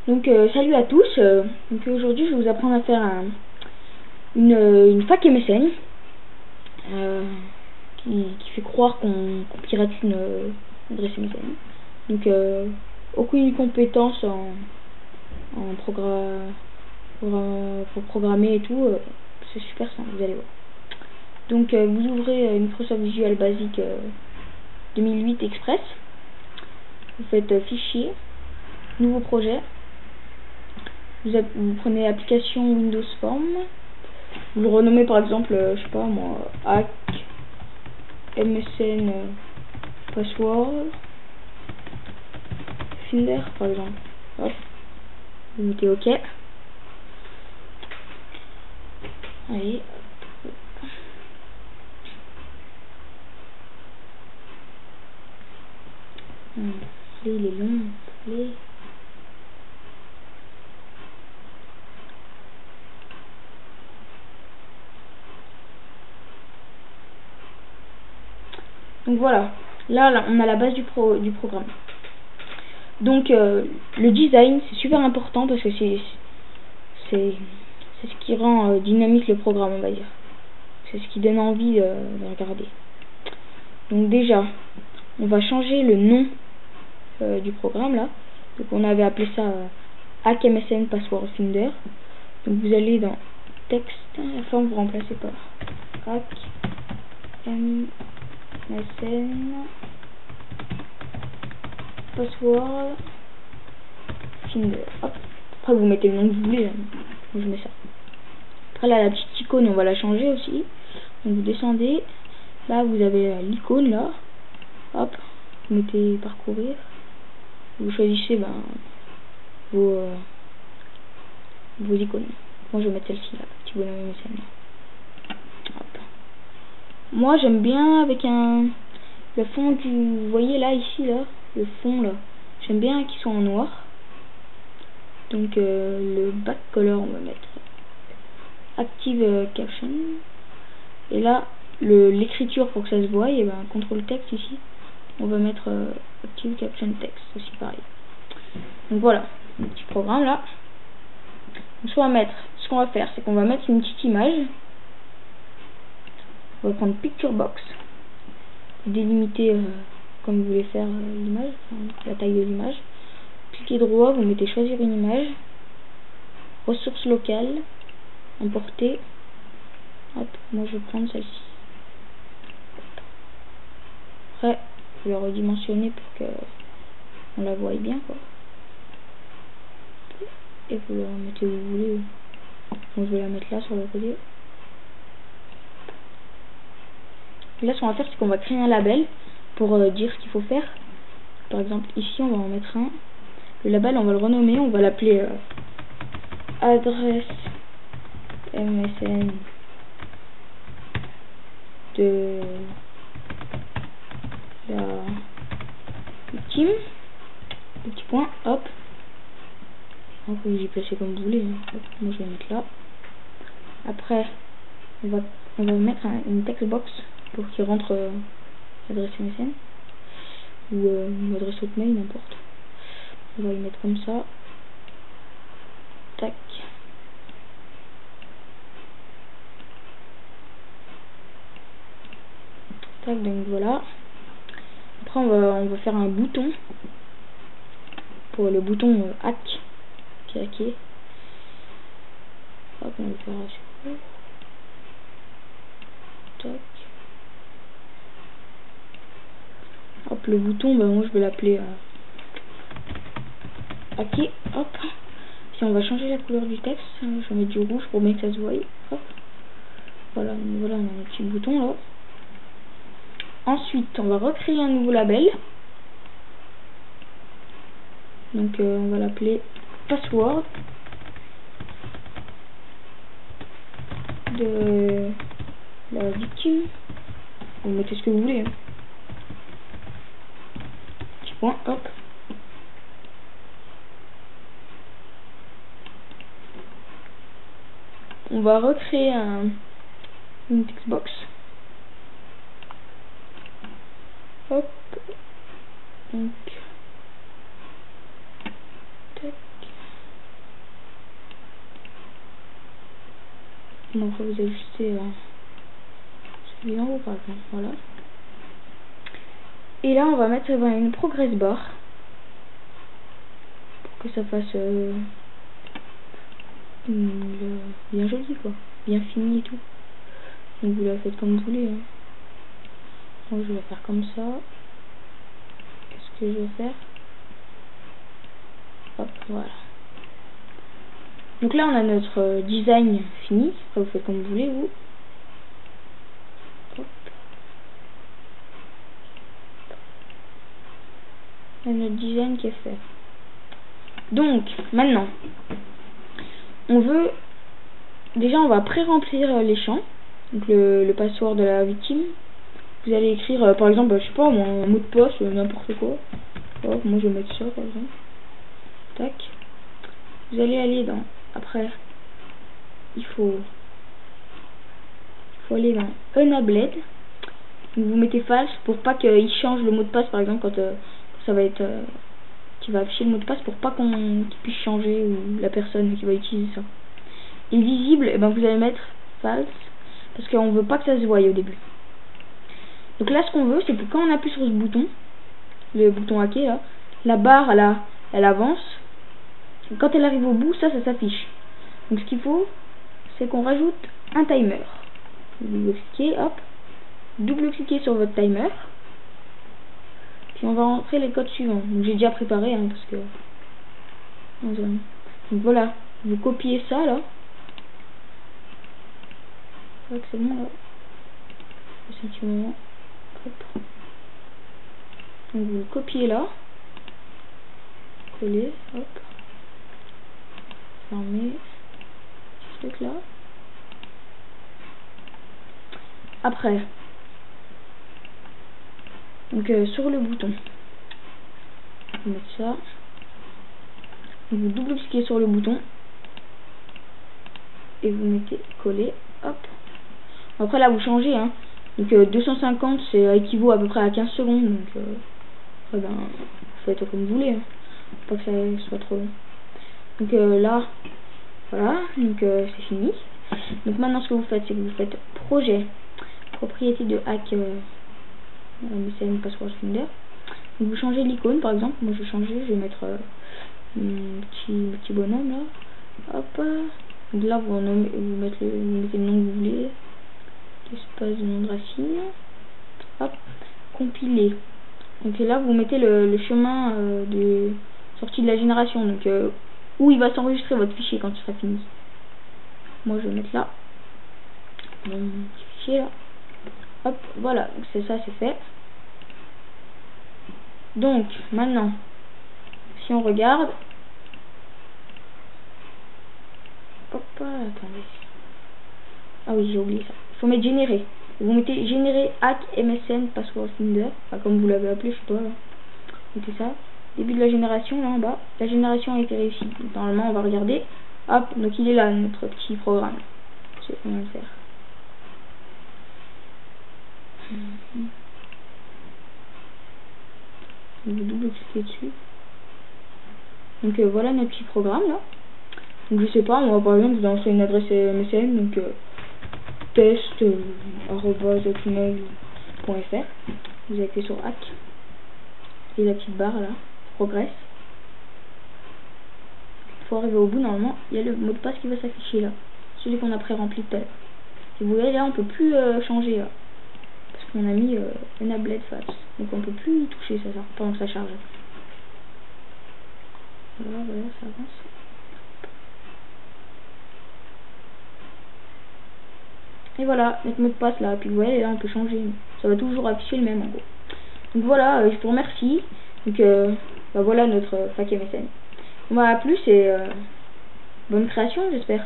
Donc salut à tous, donc aujourd'hui je vais vous apprendre à faire une fac MSN qui fait croire qu'on pirate une adresse MSN. Donc aucune compétence pour programmer et tout, c'est super simple, vous allez voir. Donc vous ouvrez Microsoft Visual Basic 2008 Express, vous faites fichier, nouveau projet. Vous prenez application Windows Form, vous le renommez par exemple, je sais pas moi, hack MSN password Finder par exemple. Hop, vous mettez OK. Allez. Allez, il est long. Allez. Donc voilà, là on a la base du programme. Donc le design c'est super important parce que c'est ce qui rend dynamique le programme, on va dire. C'est ce qui donne envie de regarder. Donc déjà, on va changer le nom du programme là. Donc on avait appelé ça hack MSN password Finder. Donc vous allez dans texte, la forme vous remplacez par hack MSN password Finder. Hop. Après vous mettez le nom que vous voulez. Je mets ça. Après là la petite icône on va la changer aussi. Donc vous descendez. Là vous avez l'icône là. Hop. Vous mettez parcourir. Vous choisissez vos icônes. Moi je vais mettre celle-ci là. Petit bonhomme MSN. Hop. Moi j'aime bien avec le fond vous voyez là ici là. Le fond là. J'aime bien qu'il soit en noir. Donc le back color on va mettre active caption, et là l'écriture pour que ça se voie, et ben contrôle texte ici on va mettre active caption text aussi pareil. Donc voilà le petit programme là. Donc, ce qu'on va faire c'est qu'on va mettre une petite image. On va prendre picture box, délimiter comme vous voulez faire l'image, la taille de l'image. Cliquez droit, vous mettez choisir une image, ressources locales, importer. Hop, moi je vais prendre celle-ci. Après, vous la redimensionner pour que on la voie bien quoi. Et vous la mettez où vous voulez. Donc je vais la mettre là sur le côté. Et là ce qu'on va faire c'est qu'on va créer un label pour dire ce qu'il faut faire. Par exemple ici on va en mettre un. Le label on va le renommer, on va l'appeler adresse MSN de la victime, petit point, hop. Vous pouvez y placer comme vous voulez, hein. Moi je vais mettre là. Après on va mettre une text box pour qu'il rentre l'adresse MSN ou une adresse hotmail, n'importe. On va y mettre comme ça. Tac. Tac, donc voilà. Après on va faire un bouton pour le bouton hack qui est hacké. Hop, on va faire ça. Tac. Hop, le bouton, moi je vais l'appeler hacké. Hop. Si on va changer la couleur du texte, je vais mettre du rouge pour bien que ça se voie. Hop. Voilà, on a un petit bouton là. Ensuite, on va recréer un nouveau label. Donc on va l'appeler password de la victime. Vous mettez ce que vous voulez. Hein. Petit point, hop. On va recréer une textbox. Hop. Donc. Tac. Donc après vous ajustez celui en haut par exemple, voilà. Et là on va mettre une progress bar pour que ça fasse bien joli quoi, bien fini et tout. Donc vous la faites comme vous voulez, hein. Moi je vais faire comme ça. Qu'est-ce que je vais faire? Hop, voilà. Donc là on a notre design fini. Après vous faites comme vous voulez vous. Hop. On a notre design qui est fait. Donc maintenant on veut déjà on va pré-remplir les champs. Donc le password de la victime. Vous allez écrire par exemple je sais pas moi, un mot de passe, n'importe quoi. Hop, moi je vais mettre ça par exemple. Tac. Vous allez aller dans après il faut aller dans Enabled. Donc vous mettez false pour pas qu'il change le mot de passe par exemple quand ça va être qui va afficher le mot de passe pour pas qu'il puisse changer ou la personne qui va utiliser ça. Et visible, et ben vous allez mettre false parce qu'on veut pas que ça se voie au début. Donc là ce qu'on veut c'est que quand on appuie sur ce bouton, le bouton hacker là, la barre elle avance. Quand elle arrive au bout, ça s'affiche. Donc ce qu'il faut c'est qu'on rajoute un timer. Vous cliquez, hop, double-cliquez sur votre timer. Puis on va rentrer les codes suivants. Donc j'ai déjà préparé hein, parce que donc voilà, vous copiez ça là. C'est bon là. C'est un petit moment. Hop. Donc vous le copiez là. Coller, hop. Fermez. Ce truc là. Après. Donc sur le bouton. Vous mettez ça. Vous double-cliquez sur le bouton. Et vous mettez coller. Hop. Après là vous changez hein. Donc 250 c'est équivaut à peu près à 15 secondes. Donc ben, vous faites comme vous voulez hein. Pas que ça soit trop long. Donc là voilà. Donc c'est fini. Donc maintenant ce que vous faites c'est que vous faites projet propriété de hack MSN Password Finder. Donc vous changez l'icône par exemple. Moi je vais changer, je vais mettre mon petit bonhomme là. Hop. Donc là vous mettez le nom que vous voulez. Espace de nom de racine. Hop. Compiler. Donc là vous mettez le chemin de sortie de la génération. Donc où il va s'enregistrer votre fichier quand il sera fini. Moi je vais mettre là. Mon petit fichier là. Hop, voilà, c'est ça, c'est fait. Donc, maintenant, si on regarde, hop, attendez. Ah oui, j'ai oublié ça. Il faut mettre générer. Vous mettez générer hack MSN Password Finder, enfin, comme vous l'avez appelé, je sais pas là. Mettez ça. Début de la génération, là en bas. La génération a été réussie. Donc, normalement, on va regarder. Hop, donc il est là, notre petit programme. Je sais comment le faire. Vous double-cliquez dessus. Donc voilà notre petit programme là. Donc je sais pas, moi par exemple vous lancez une adresse MSN, donc test@hotmail.fr. Vous avez fait sur hack. Et la petite barre là, progress. Il faut arriver au bout, normalement, il y a le mot de passe qui va s'afficher là. Celui qu'on a pré-rempli tout à l'heure. Et vous voyez là on peut plus changer là. Parce qu'on a mis Enabled False. Donc on peut plus y toucher ça pendant que ça charge. Voilà, ça avance. Et voilà, notre mot de passe là. Puis vous voyez là on peut changer. Ça va toujours afficher le même en gros. Donc voilà, je vous remercie. Donc bah voilà notre fac MSN. On m'a plu, c'est bonne création j'espère.